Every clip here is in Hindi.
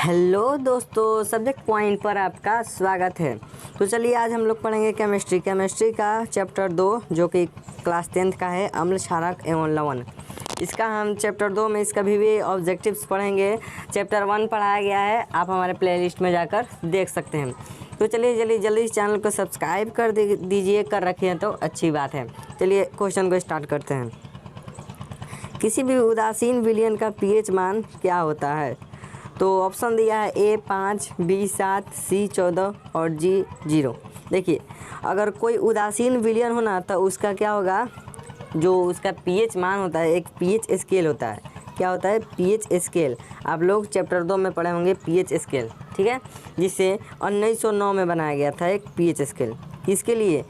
हेलो दोस्तों, सब्जेक्ट पॉइंट पर आपका स्वागत है। तो चलिए आज हम लोग पढ़ेंगे केमिस्ट्री का चैप्टर 2 जो कि क्लास 10th का है, अम्ल क्षारक एवं लवण। इसका हम चैप्टर 2 में इसका भी ऑब्जेक्टिव्स पढ़ेंगे। चैप्टर 1 पढ़ाया गया है, आप हमारे प्लेलिस्ट में जाकर देख सकते हैं। तो चलिए जल्दी इस चैनल को सब्सक्राइब कर दीजिए, कर रखिए तो अच्छी बात है। चलिए क्वेश्चन को स्टार्ट करते हैं। किसी भी उदासीन विलयन का पीएच मान क्या होता है? तो ऑप्शन दिया है A 5, B 7, C 14 और G 0। देखिए, अगर कोई उदासीन विलयन होना तो उसका क्या होगा, जो उसका पीएच मान होता है, एक पीएच स्केल होता है। क्या होता है? PH scale. आप लोग चैप्टर 2 में पढ़े होंगे पीएच स्केल, ठीक है, जिसे 1909 में बनाया गया था एक पीएच स्केल। किसके लिए?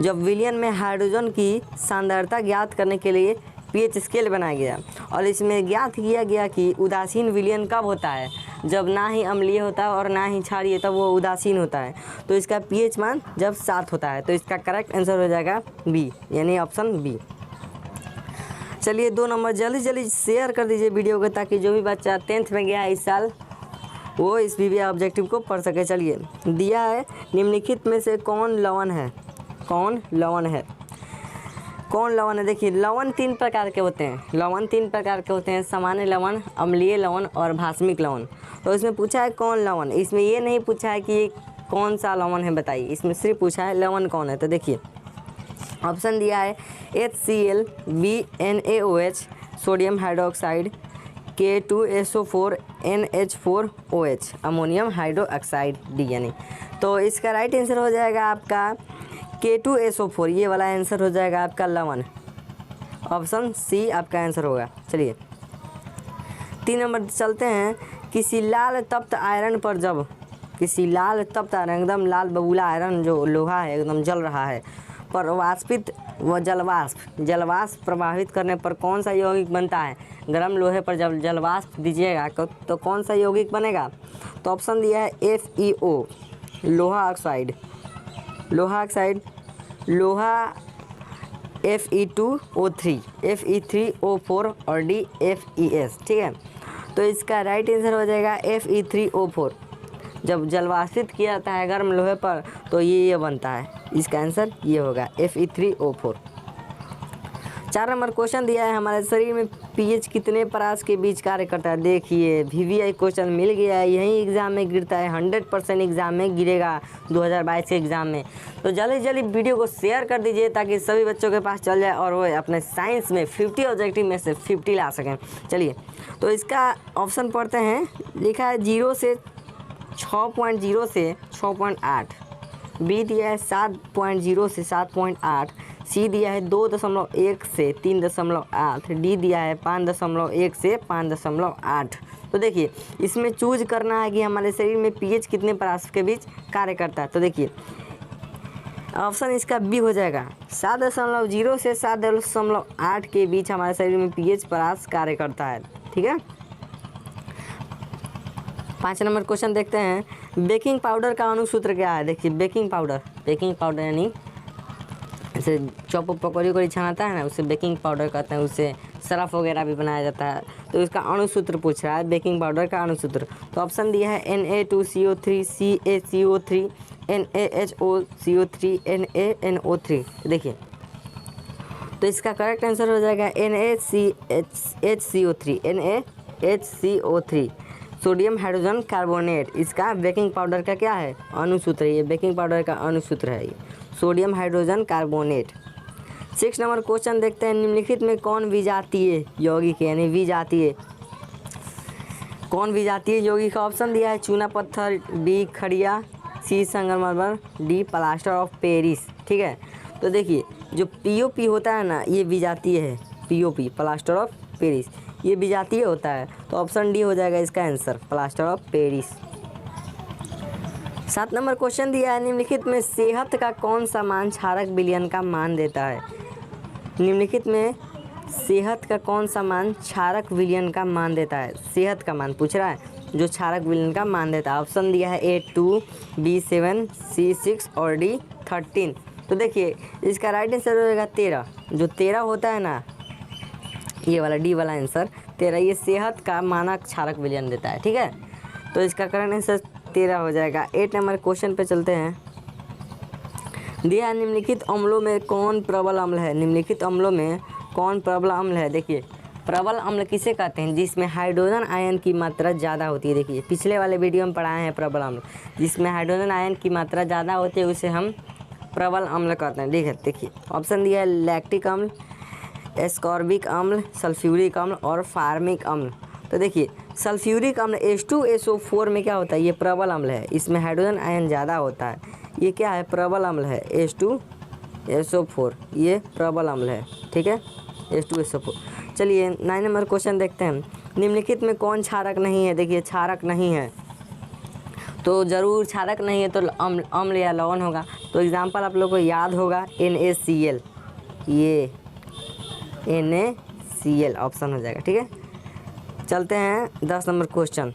जब विलयन में हाइड्रोजन की सांद्रता ज्ञात करने के लिए पीएच स्केल बनाया गया, और इसमें ज्ञात किया गया कि उदासीन विलयन कब होता है? जब ना ही अम्लीय होता है और ना ही क्षारीय, तब वो उदासीन होता है। तो इसका पीएच मान जब 7 होता है, तो इसका करेक्ट आंसर हो जाएगा बी, यानी ऑप्शन बी। चलिए 2 नंबर जल्दी शेयर कर दीजिए वीडियो को, ताकि जो भी बच्चा 10th में गया इस साल वो इस भी ऑब्जेक्टिव को पढ़ सके। चलिए दिया है, निम्नलिखित में से कौन लवण है? कौन लवण है? कौन लवण है? देखिए, लवण 3 प्रकार के होते हैं। सामान्य लवण, अम्लीय लवण और भास्मिक लवण। तो इसमें पूछा है कौन लवण, इसमें ये नहीं पूछा है कि कौन सा लवण है बताइए, इसमें सिर्फ पूछा है लवण कौन है। तो देखिए ऑप्शन दिया है HCl, BNaOH, sodium hydroxide, K2SO4, NH4OH, ammonium hydroxide D, यानी। तो इसका राइट आंसर हो जाएगा आपका K2SO4, ये वाला आंसर हो जाएगा आपका लवण। ऑप्शन सी आपका आंसर होगा। चलिए 3 नंबर चलते हैं। किसी लाल तप्त आयरन पर जब किसी लाल तप्त आयरन, एकदम लाल बबूला आयरन जो लोहा है, एकदम जल रहा है, पर वाष्पित व जलवाष्प प्रभावित करने पर कौन सा यौगिक बनता है? गर्म लोहे पर जब जलवाष्प दीजिएगा तो कौन सा यौगिक बनेगा? तो ऑप्शन दिया है FeO, लोहा ऑक्साइड, लोहा Fe2O3, Fe3O4 और D FeS, ठीक है। तो इसका राइट आंसर हो जाएगा Fe3O4। जब जलवाष्पित किया जाता है गर्म लोहे पर तो ये बनता है, इसका आंसर ये होगा Fe3O4। 4 नंबर क्वेश्चन दिया है, हमारे शरीर में पीएच कितने परास के बीच कार्य करता है? देखिए VVI क्वेश्चन मिल गया है, यही एग्जाम में गिरता है, 100% एग्जाम में गिरेगा 2022 के एग्ज़ाम में। तो जल्दी वीडियो को शेयर कर दीजिए, ताकि सभी बच्चों के पास चल जाए और वो अपने साइंस में 50 ऑब्जेक्टिव में से 50 ला सकें। चलिए तो इसका ऑप्शन पढ़ते हैं। लिखा है 0 से 6.0 से 6.8, बी दिया है 7.0 से 7.8, सी दिया है 2.1 से 3.8, डी दिया है 5.1 से 5.8। तो देखिए इसमें चूज करना है कि हमारे शरीर में पीएच कितने परास के बीच कार्य करता है। तो देखिए ऑप्शन इसका बी हो जाएगा, 7.0 से 7.8 के बीच हमारे शरीर में पीएच परास कार्य करता है, ठीक है। 5 नंबर क्वेश्चन देखते हैं। बेकिंग पाउडर का अणुसूत्र क्या है? देखिए बेकिंग पाउडर यानी जैसे चॉप पकौड़ी छनाता है ना, उसे बेकिंग पाउडर कहते हैं, उससे सरफ वगैरह भी बनाया जाता है। तो इसका अणुसूत्र पूछ रहा है, बेकिंग पाउडर का अणुसूत्र। तो ऑप्शन दिया है Na2CO3, CaCO3, NaHOCO3, NaNO3। देखिए तो इसका करेक्ट आंसर हो जाएगा NaHCO3, सोडियम हाइड्रोजन कार्बोनेट। इसका बेकिंग पाउडर का क्या है? अणुसूत्र। ये बेकिंग पाउडर का अणुसूत्र है, ये sodium hydrogen carbonate. 6 number question देखते हैं। निम्नलिखित में कौन विजातीय यौगिक है, यानी विजातीय, कौन विजातीय यौगिक का? ऑप्शन दिया है चूना पत्थर, बी खड़िया, सी संगमरमर, डी प्लास्टर ऑफ पेरिस, ठीक है। तो देखिए जो POP होता है ना, ये विजातीय है। POP प्लास्टर ऑफ पेरिस ये विजातीय होता है। तो ऑप्शन डी हो जाएगा इसका answer, plaster of Paris. 7 number question दिया है। निम्नलिखित में सेहत का कौन सा मान क्षारक विलयन का मान देता है? निम्नलिखित में सेहत का कौन सा मान क्षारक विलयन का मान देता है? सेहत का मान पूछ रहा है, जो क्षारक विलयन का मान देता है। ऑप्शन दिया है A2, B7, C6 और D 13। तो देखिए इसका राइट आंसर हो जाएगा 13। जो 13 होता है ना, ये वाला डी वाला आंसर 13, ये सेहत का मानक क्षारक विलयन देता है, ठीक है। तो इसका करेक्ट आंसर 13 हो जाएगा। 8 नंबर क्वेश्चन पे चलते हैं। दिया निम्नलिखित अम्लों में कौन प्रबल अम्ल है? निम्नलिखित अम्लों में कौन प्रबल अम्ल है? देखिए प्रबल अम्ल किसे कहते हैं? जिसमें हाइड्रोजन आयन की मात्रा ज़्यादा होती है। देखिए पिछले वाले वीडियो में पढ़ाए हैं प्रबल अम्ल, जिसमें हाइड्रोजन आयन की मात्रा ज़्यादा होती है उसे हम प्रबल अम्ल कहते हैं। देखिए ऑप्शन दिया है लैक्टिक अम्ल, एस्कॉर्बिक अम्ल, सल्फ्यूरिक अम्ल और फार्मिक अम्ल। तो देखिए सल्फ्यूरिक अम्ल H2SO4 में क्या होता है? ये प्रबल अम्ल है, इसमें हाइड्रोजन आयन ज़्यादा होता है। ये क्या है? प्रबल अम्ल है H2SO4, ये प्रबल अम्ल है। ठीक है, H2SO4। चलिए 9 नंबर क्वेश्चन देखते हैं। निम्नलिखित में कौन क्षारक नहीं है? देखिए क्षारक नहीं है तो ज़रूर क्षारक नहीं है तो अम्ल या लवण होगा। तो एग्जाम्पल आप लोग को याद होगा NaCl, ये NaCl ऑप्शन हो जाएगा। ठीक है, चलते हैं 10 नंबर क्वेश्चन।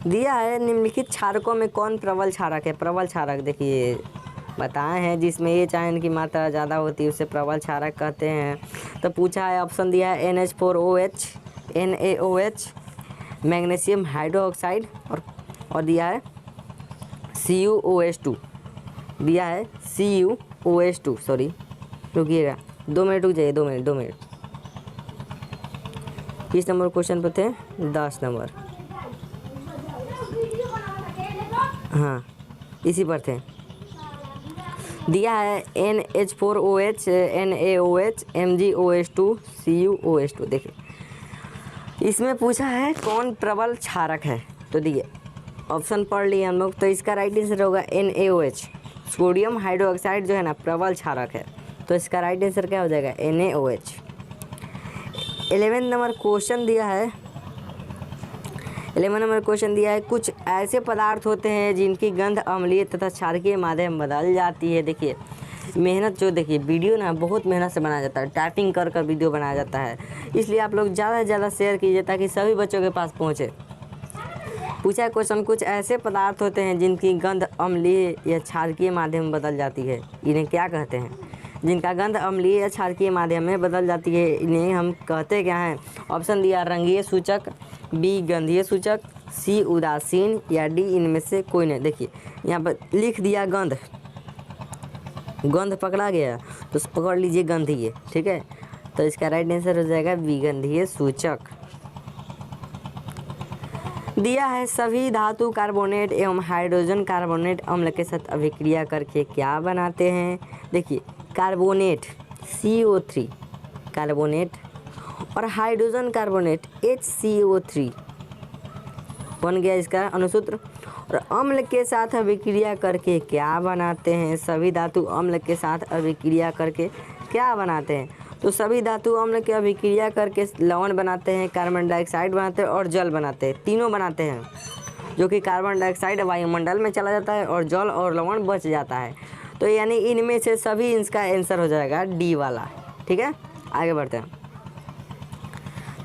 दिया है निम्नलिखित क्षारकों में कौन प्रबल क्षारक है? प्रबल क्षारक देखिए बताए हैं जिसमें H आयन की मात्रा ज़्यादा होती है उसे प्रबल क्षारक कहते हैं। तो पूछा है, ऑप्शन दिया है NH4OH, NaOH, मैग्नीशियम हाइड्रोक्साइड और दिया है CuOH2, दिया है CuOH2। सॉरी रुकिएगा 2 मिनट रुक जाइए, 2 मिनट। किस नंबर क्वेश्चन पे थे? 10 नंबर, हाँ इसी पर थे। दिया है NH4OH, NaOH, MgOH2, CuOH2। देखिए इसमें पूछा है कौन प्रबल क्षारक है। तो देखिए ऑप्शन पढ़ लिए हम लोग, तो इसका राइट आंसर होगा NaOH। सोडियम हाइड्रोक्साइड जो है ना प्रबल क्षारक है, तो इसका राइट आंसर क्या हो जाएगा? NaOH। 11 नंबर क्वेश्चन दिया है। 11 नंबर क्वेश्चन दिया है कुछ ऐसे पदार्थ होते हैं जिनकी गंध अम्लीय तथा क्षारकीय माध्यम बदल जाती है। देखिए मेहनत जो देखिए वीडियो ना बहुत मेहनत से बनाया जाता है, टाइपिंग कर वीडियो बनाया जाता है, इसलिए आप लोग ज़्यादा से ज़्यादा शेयर कीजिए ताकि सभी बच्चों के पास पहुँचे। पूछा है क्वेश्चन कुछ ऐसे पदार्थ होते हैं जिनकी गंध अम्लीय या क्षारकीय माध्यम में बदल जाती है, इन्हें क्या कहते हैं? जिनका गंध अम्लीय या क्षारकीय माध्यम में बदल जाती है इन्हें हम कहते क्या हैं? ऑप्शन दिया रंगीय सूचक, बी गंधीय सूचक, सी उदासीन या डी इनमें से कोई नहीं। देखिए यहाँ पर लिख दिया गंध पकड़ा गया तो पकड़ लीजिए गंधीय। ठीक है, तो इसका राइट आंसर हो जाएगा विगंधीय सूचक। दिया है सभी धातु कार्बोनेट एवं हाइड्रोजन कार्बोनेट अम्ल के साथ अभिक्रिया करके क्या बनाते हैं? देखिए कार्बोनेट CO3 कार्बोनेट और हाइड्रोजन कार्बोनेट HCO3 बन गया इसका अनुसूत्र। और अम्ल के साथ अभिक्रिया करके क्या बनाते हैं? सभी धातु अम्ल के साथ अभिक्रिया करके क्या बनाते हैं? तो सभी धातु अम्ल के अभिक्रिया करके लवण बनाते हैं, कार्बन डाइऑक्साइड बनाते हैं और जल बनाते हैं। तीनों बनाते हैं, जो कि कार्बन डाइऑक्साइड वायुमंडल में चला जाता है और जल और लवण बच जाता है। तो यानी इनमें से सभी इसका आंसर हो जाएगा डी वाला। ठीक है, आगे बढ़ते हैं।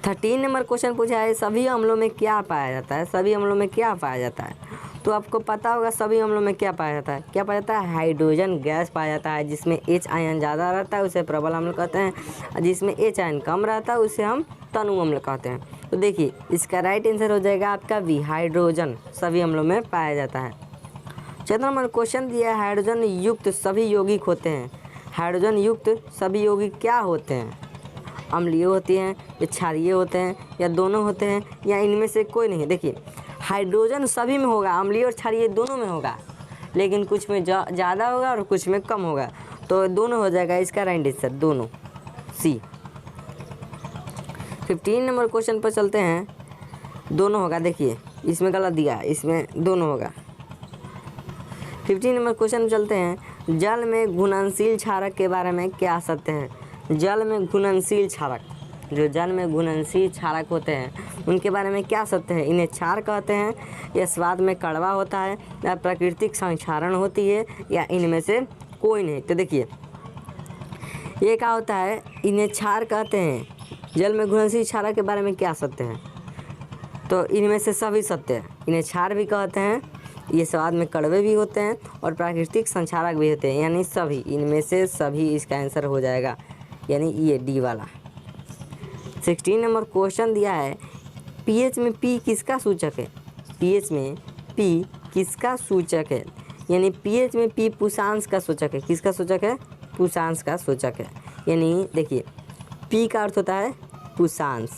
13 नंबर क्वेश्चन पूछा है सभी अम्लों में क्या पाया जाता है? सभी अम्लों में क्या पाया जाता है? तो आपको पता होगा सभी अम्लों में क्या पाया जाता है? क्या पाया जाता है? हाइड्रोजन गैस पाया जाता है, जिसमें H आयन ज़्यादा रहता है उसे प्रबल अम्ल कहते हैं, और जिसमें H आयन कम रहता है उसे हम तनु अम्ल कहते हैं। तो देखिए इसका राइट आंसर हो जाएगा आपका बी, हाइड्रोजन सभी अम्लों में पाया जाता है। 14 नंबर क्वेश्चन दिया है हाइड्रोजन युक्त सभी यौगिक होते हैं। हाइड्रोजन युक्त सभी यौगिक क्या होते हैं? अम्लीय होती हैं या क्षारीय होते हैं या दोनों होते हैं या इनमें से कोई नहीं? देखिए हाइड्रोजन सभी में होगा, अम्लीय और क्षारीय दोनों में होगा, लेकिन कुछ में ज़्यादा होगा और कुछ में कम होगा, तो दोनों हो जाएगा इसका राइट आंसर, दोनों सी। 15 नंबर क्वेश्चन पर चलते हैं। दोनों होगा, देखिए इसमें गलत दिया, इसमें दोनों होगा। 15 नंबर क्वेश्चन में चलते हैं। जल में घुलनशील क्षारक के बारे में क्या सत्य है? जल में घुलनशील क्षारक, जो जल में घुलनशील क्षारक होते हैं उनके बारे में क्या सत्य है? इन्हें क्षार कहते हैं, यह स्वाद में कड़वा होता है, या प्राकृतिक संक्षारण होती है, या इनमें से कोई नहीं? तो देखिए ये क्या होता है, इन्हें क्षार कहते हैं। जल में घुलनशील क्षारक के बारे में क्या सत्य है? तो इनमें से सभी सत्य है। इन्हें क्षार भी कहते हैं, ये स्वाद में कड़वे भी होते हैं और प्राकृतिक संक्षारक भी होते हैं, यानी सभी, इनमें से सभी इसका आंसर हो जाएगा, यानी ये डी वाला। 16 नंबर क्वेश्चन दिया है पीएच में पी किसका सूचक है? पीएच में पी किसका सूचक है, यानी पीएच में पी पुषांश का सूचक है। किसका सूचक है? पुषांश का सूचक है। यानी देखिए पी का अर्थ होता है पुषांश,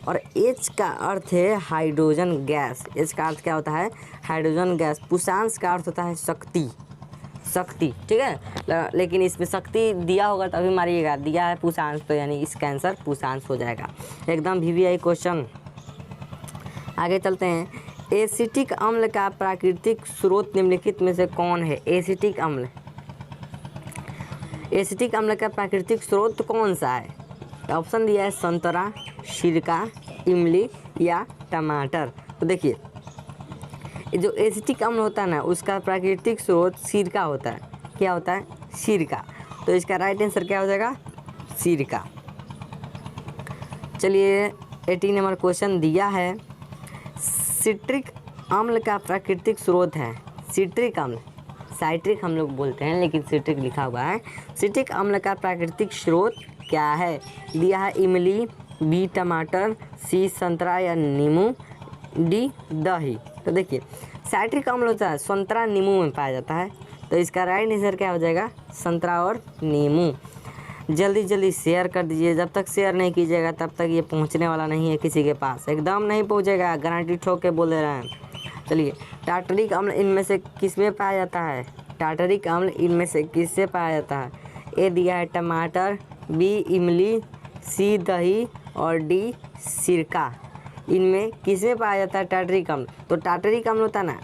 और एच का अर्थ है हाइड्रोजन गैस। एच का अर्थ क्या होता है? Hydrogen gas. पुषांश का अर्थ होता है शक्ति, ठीक है। लेकिन इसमें शक्ति दिया होगा तभी मारिएगा, दिया है पुषांश तो यानी इसका आंसर पुषांश हो जाएगा। एकदम VVI क्वेश्चन। आगे चलते हैं। एसिटिक अम्ल का प्राकृतिक स्रोत निम्नलिखित में से कौन है? एसिटिक अम्ल का प्राकृतिक स्रोत कौन सा है? ऑप्शन दिया है संतरा, सिरका, इमली या टमाटर। तो देखिए जो एसिटिक अम्ल होता है ना उसका प्राकृतिक स्रोत सिरका होता है। क्या होता है? सिरका। तो इसका राइट आंसर क्या हो जाएगा? सिरका। चलिए 18 नंबर क्वेश्चन दिया है। सिट्रिक अम्ल का प्राकृतिक स्रोत है। सिट्रिक अम्ल, साइट्रिक हम लोग बोलते हैं लेकिन सिट्रिक लिखा हुआ है। सिट्रिक अम्ल का प्राकृतिक स्रोत क्या है? दिया है इमली, बी टमाटर, सी संतरा या नींबू, डी दही। तो देखिए साइट्रिक अम्ल होता है संतरा नींबू में पाया जाता है। तो इसका राइट आंसर क्या हो जाएगा? संतरा और नींबू। जल्दी शेयर कर दीजिए। जब तक शेयर नहीं कीजिएगा तब तक ये पहुंचने वाला नहीं है किसी के पास, एकदम नहीं पहुंचेगा, गारंटी ठोक के बोल दे रहे हैं। चलिए टार्टरिक अम्ल इनमें से किस में पाया जाता है? टार्टरिक अम्ल इनमें से किससे पाया जाता है? ए दिया है टमाटर, बी इमली, सी दही और डी सिरका। इनमें किस में पाया जाता है टार्टरिक अम्ल? तो टार्टरिक अम्ल होता है ना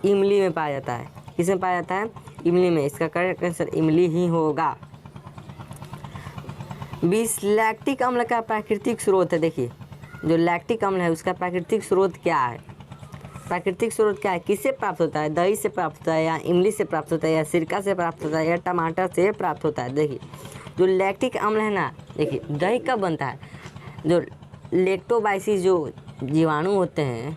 इमली में पाया जाता है। किस में पाया जाता है? इमली में। इसका करेक्ट आंसर इमली ही होगा। बीस लैक्टिक अम्ल का प्राकृतिक स्रोत है। देखिए जो लैक्टिक अम्ल है उसका प्राकृतिक स्रोत क्या है? प्राकृतिक स्रोत क्या है? किससे प्राप्त होता है? दही से प्राप्त होता है या इमली से प्राप्त होता है या सिरका से प्राप्त होता है या टमाटर से प्राप्त होता है? देखिए जो लैक्टिक अम्ल है ना, देखिए दही कब बनता है? जो लैक्टोबाइसिस जो जीवाणु होते हैं,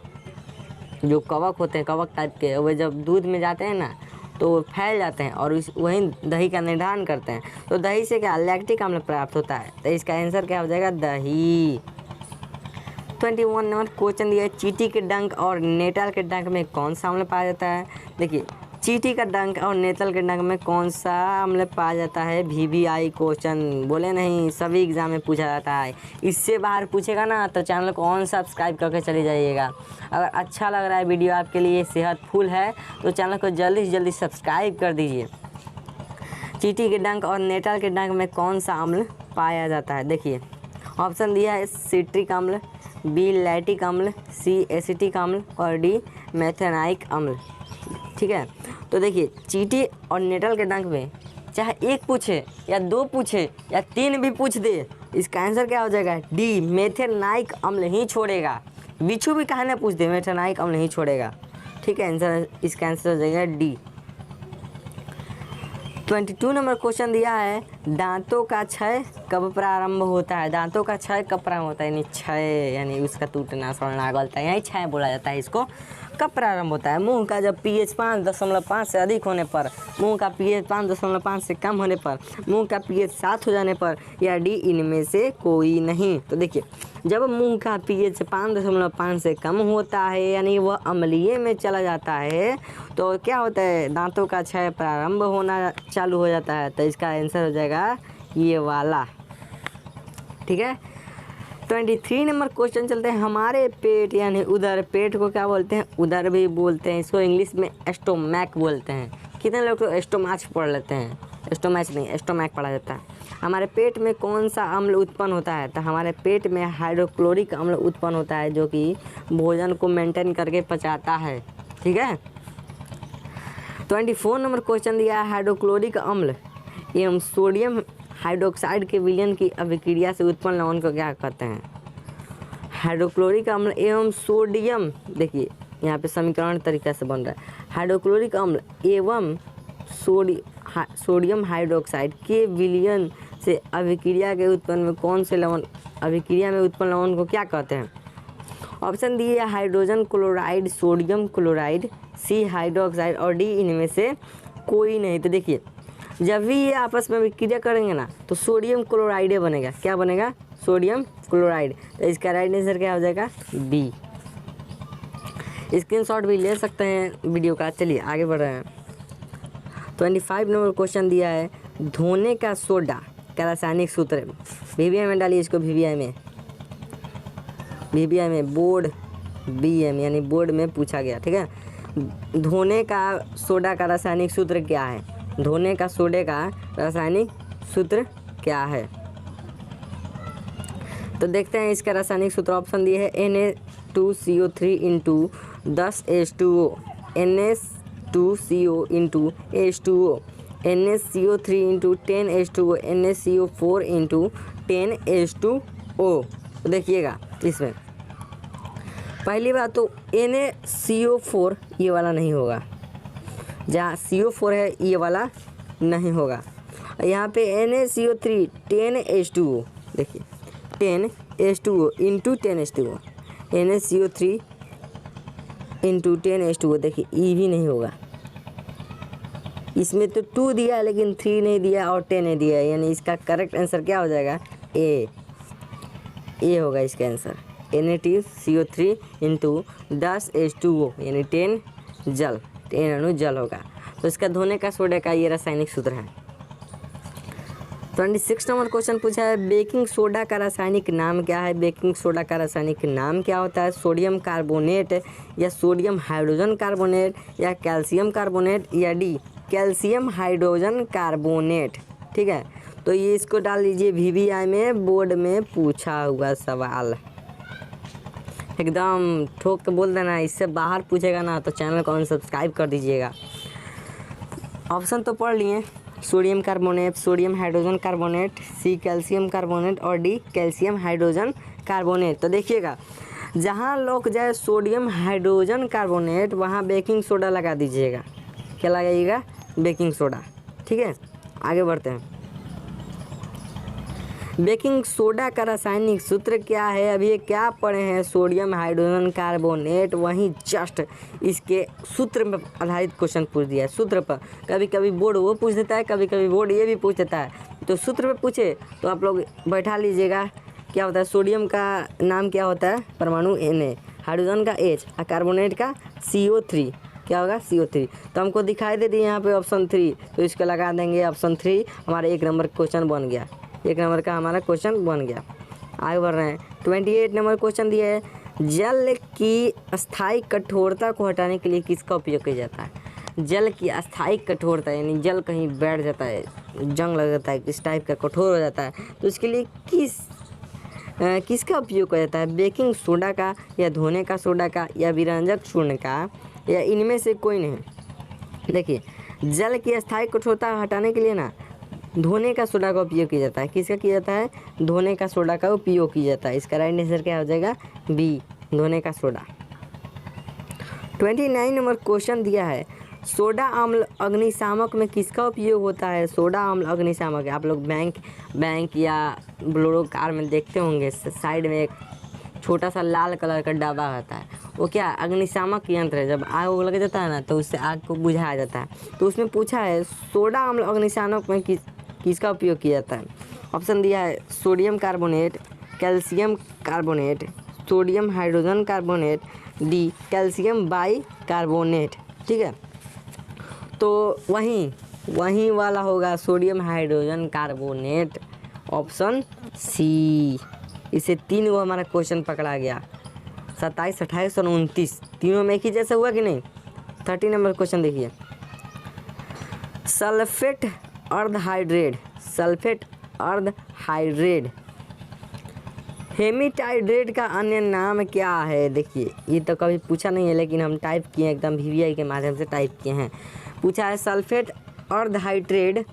जो कवक होते हैं, कवक टाइप के, वे जब दूध में जाते हैं ना तो वो फैल जाते हैं और वहीं दही का निर्धारण करते हैं। तो दही से क्या? लैक्टिक अम्ल प्राप्त होता है। तो इसका आंसर क्या हो जाएगा? दही। 21 नंबर क्वेश्चन दिया है। चींटी के डंक और नेटल के डंक में कौन सा अम्ल पाया जाता है? देखिए चींटी का डंक और नेतल के डंक में कौन सा अम्ल पाया जाता है? VVI क्वेश्चन, बोले नहीं, सभी एग्जाम में पूछा जाता है। इससे बाहर पूछेगा ना तो चैनल को ऑन सब्सक्राइब करके चले जाइएगा। अगर अच्छा लग रहा है वीडियो, आपके लिए सेहतफुल है, तो चैनल को जल्दी से जल्दी सब्सक्राइब कर दीजिए। चींटी के डंक और नेटल के डंक में कौन सा अम्ल पाया जाता है? देखिए ऑप्शन दिया है सिट्रिक अम्ल, बी लैक्टिक अम्ल, सी एसिटिक अम्ल और डी मेथेनाइक अम्ल। ठीक है, तो देखिए चींटी और नेटल के डंक में चाहे एक पूछे या दो पूछे या तीन भी पूछ दे, इसका आंसर क्या हो जाएगा? डी मेथेनाइक अम्ल ही छोड़ेगा। बिच्छू भी कहा ना पूछ दे, मेथेनाइक अम्ल ही छोड़ेगा। ठीक है, आंसर इसका आंसर हो जाएगा डी। 22 नंबर क्वेश्चन दिया है। दांतों का क्षय कब प्रारंभ होता है? दांतों का क्षय कब प्रारंभ होता है? यानी क्षय यानी उसका टूटना सड़ना गलता है, यही क्षय बोला जाता है इसको। कब प्रारंभ होता है? मुंह का जब pH 5.5 से अधिक होने पर, मुंह का pH 5.5 से कम होने पर, मुंह का pH 7 हो जाने पर, या डी इनमें से कोई नहीं। तो देखिए जब मुंह का pH 5.5 से कम होता है यानी वह अम्लीय में चला जाता है तो क्या होता है? दांतों का क्षय प्रारंभ होना चालू हो जाता है। तो इसका आंसर हो जाएगा ये वाला। ठीक है, 23 नंबर क्वेश्चन चलते हैं। हमारे पेट यानी उदर, पेट को क्या बोलते हैं? उदर भी बोलते हैं, इसको इंग्लिश में एस्टोमैक बोलते हैं। कितने लोग तो एस्टोमाच पढ़ लेते हैं, एस्टोमैच नहीं एस्टोमैक पढ़ा जाता है। हमारे पेट में कौन सा अम्ल उत्पन्न होता है? तो हमारे पेट में हाइड्रोक्लोरिक अम्ल उत्पन्न होता है जो कि भोजन को मेंटेन करके पचाता है। ठीक है, 24 नंबर क्वेश्चन दिया है। हाइड्रोक्लोरिक अम्ल एवं सोडियम हाइड्रोक्साइड के विलयन की अभिक्रिया से उत्पन्न लवण को क्या कहते हैं? हाइड्रोक्लोरिक अम्ल एवं सोडियम, देखिए यहाँ पे समीकरण तरीके से बन रहा है। हाइड्रोक्लोरिक अम्ल एवं सोडियम हाइड्रोक्साइड के विलयन से अभिक्रिया के उत्पन्न में कौन से लवण, अभिक्रिया में उत्पन्न लवण को क्या कहते हैं? ऑप्शन दी है हाइड्रोजन क्लोराइड, सोडियम क्लोराइड, सी हाइड्रोक्साइड और डी इनमें से कोई नहीं। तो देखिए जब भी ये आपस में अभिक्रिया करेंगे ना तो सोडियम क्लोराइड बनेगा। क्या बनेगा? Sodium chloride. तो इसका राइट आंसर क्या हो जाएगा? बी। स्क्रीनशॉट भी ले सकते हैं वीडियो का। चलिए आगे बढ़ रहे हैं। 25 नंबर क्वेश्चन दिया है, धोने का सोडा का रासायनिक सूत्र। VBI में डालिए इसको, VBI में बोर्ड BM यानी बोर्ड में पूछा गया। ठीक है, धोने का सोडा का रासायनिक सूत्र क्या है? धोने का सोडे का रासायनिक सूत्र क्या है? तो देखते हैं इसका रासायनिक सूत्र। ऑप्शन दिए है Na2CO3 into 10H2O, NH2CO into H2O, NaCO3 into 10H2O, NaCO4 into 10H2O। तो देखिएगा इसमें पहली बात तो NaCO4 ये वाला नहीं होगा, जहाँ CO4 है ये वाला नहीं होगा। यहाँ पे NaCO3 10H2O, देखिए 10H2O into 10H2O, NaCO3 into 10H2O, देखिए ई भी नहीं होगा। इसमें तो 2 दिया है लेकिन 3 नहीं दिया और 10 नहीं दिया है, यानी इसका करेक्ट आंसर क्या हो जाएगा? ए होगा इसका आंसर। Na2CO3 इंटू 10H2O यानी 10 अणु जल होगा। तो इसका धोने का सोडे का ये रासायनिक सूत्र है। 26 नंबर क्वेश्चन पूछा है, बेकिंग सोडा का रासायनिक नाम क्या है? बेकिंग सोडा का रासायनिक नाम क्या होता है? सोडियम कार्बोनेट या सोडियम हाइड्रोजन कार्बोनेट या कैल्शियम कार्बोनेट या डी कैल्शियम हाइड्रोजन कार्बोनेट। ठीक है, तो ये इसको डाल दीजिए VBI में, बोर्ड में पूछा हुआ सवाल। एकदम ठोक के बोल देना, इससे बाहर पूछेगा ना तो चैनल को सब्सक्राइब कर दीजिएगा। ऑप्शन तो पढ़ लिए, sodium carbonate, sodium hydrogen carbonate, C calcium carbonate और डी कैल्शियम हाइड्रोजन कार्बोनेट। तो देखिएगा जहाँ लोग जाए सोडियम हाइड्रोजन कार्बोनेट वहाँ बेकिंग सोडा लगा दीजिएगा। क्या लगाइएगा? Baking soda. ठीक है, आगे बढ़ते हैं। बेकिंग सोडा का रासायनिक सूत्र क्या है? अभी ये क्या पढ़े हैं? सोडियम हाइड्रोजन कार्बोनेट, वहीं जस्ट इसके सूत्र में आधारित क्वेश्चन पूछ दिया है। सूत्र पर कभी कभी बोर्ड वो पूछ देता है, कभी कभी बोर्ड ये भी पूछ देता है। तो सूत्र पे पूछे तो आप लोग बैठा लीजिएगा। क्या होता है? सोडियम का नाम क्या होता है? परमाणु Na, हाइड्रोजन का H और कार्बोनेट का CO3। क्या होगा? CO3। तो हमको दिखाई दे दी यहाँ पे ऑप्शन 3, तो इसको लगा देंगे ऑप्शन 3। हमारा 1 नंबर क्वेश्चन बन गया, 1 नंबर का हमारा क्वेश्चन बन गया। आगे बढ़ रहे हैं। 28 नंबर क्वेश्चन दिया है, जल की अस्थायी कठोरता को हटाने के लिए किसका उपयोग किया जाता है? जल की अस्थायी कठोरता यानी जल कहीं बैठ जाता है, जंग लग जाता है, किस टाइप का कठोर हो जाता है, तो इसके लिए किसका उपयोग किया जाता है? बेकिंग सोडा का या धोने का सोडा का या विरंजक चूर्ण का या इनमें से कोई नहीं। देखिए जल की अस्थायी कठोरता हटाने के लिए ना धोने का सोडा का उपयोग किया जाता है। किसका किया जाता है? धोने का सोडा का उपयोग किया जाता है। इसका राइट आंसर क्या हो जाएगा? बी, धोने का सोडा। 29 नंबर क्वेश्चन दिया है, सोडा अम्ल अग्निशामक में किसका उपयोग होता है? सोडा अम्ल अग्निशामक, आप लोग बैंक या बोलेरो कार में देखते होंगे, साइड में एक छोटा सा लाल कलर का डब्बा होता है, वो क्या अग्निशामक यंत्र है। जब आग लग जाता है ना तो उससे आग को बुझाया जाता है। तो उसमें पूछा है सोडा अम्ल अग्निशामक में किसका उपयोग किया जाता है? ऑप्शन दिया है sodium carbonate, calcium carbonate, sodium hydrogen carbonate, D calcium bicarbonate. ठीक है, तो वहीं वाला होगा sodium hydrogen carbonate, option C. इसे 3 वो हमारा क्वेश्चन पकड़ा गया, 27, 28 और 29 तीनों में एक ही जैसा हुआ कि नहीं। 30 नंबर क्वेश्चन देखिए, सल्फेट अर्धहाइड्रेट, सल्फेट अर्धहाइड्रेट हेमीटाइड्रेट का अन्य नाम क्या है? देखिए ये तो कभी पूछा नहीं है लेकिन हम टाइप किए हैं, एकदम VBI के माध्यम से टाइप किए हैं। पूछा है सल्फेट अर्धहाइड्रेट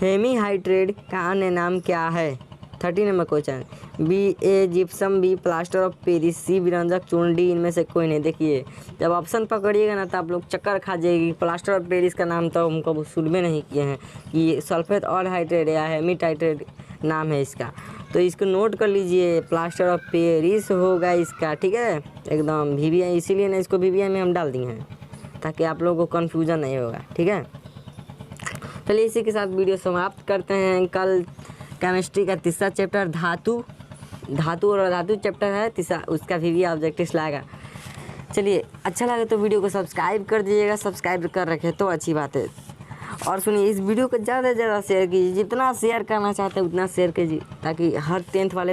हेमीहाइड्रेट का अन्य नाम क्या है? 30 number question, B A gypsum, B plaster of Paris, C विरंजक चूर्ण, डी इनमें से कोई नहीं। देखिए जब ऑप्शन पकड़िएगा ना तो आप लोग चक्कर खा जाएगी। प्लास्टर ऑफ पेरिस का नाम तो हम कभी सुन में नहीं किए हैं कि सल्फेट अर्धहाइड्रेट या हेमीटाइड्रेट नाम है इसका, तो इसको नोट कर लीजिए। प्लास्टर ऑफ पेरिस होगा इसका। ठीक है, एकदम VBI, इसीलिए ना इसको VBI में हम डाल दिए हैं ताकि आप लोगों को कन्फ्यूज़न नहीं होगा। ठीक है, चलिए इसी के साथ वीडियो समाप्त करते हैं। कल केमिस्ट्री का तीसरा चैप्टर धातु धातु और अधातु चैप्टर है तीसरा, उसका भी ऑब्जेक्टिव्स लाएगा। चलिए अच्छा लगे तो वीडियो को सब्सक्राइब कर दीजिएगा, सब्सक्राइब कर रखे तो अच्छी बात है। और सुनिए इस वीडियो को ज़्यादा से ज़्यादा शेयर कीजिए, जितना शेयर करना चाहते हैं उतना शेयर कीजिए ताकि हर 10th वाले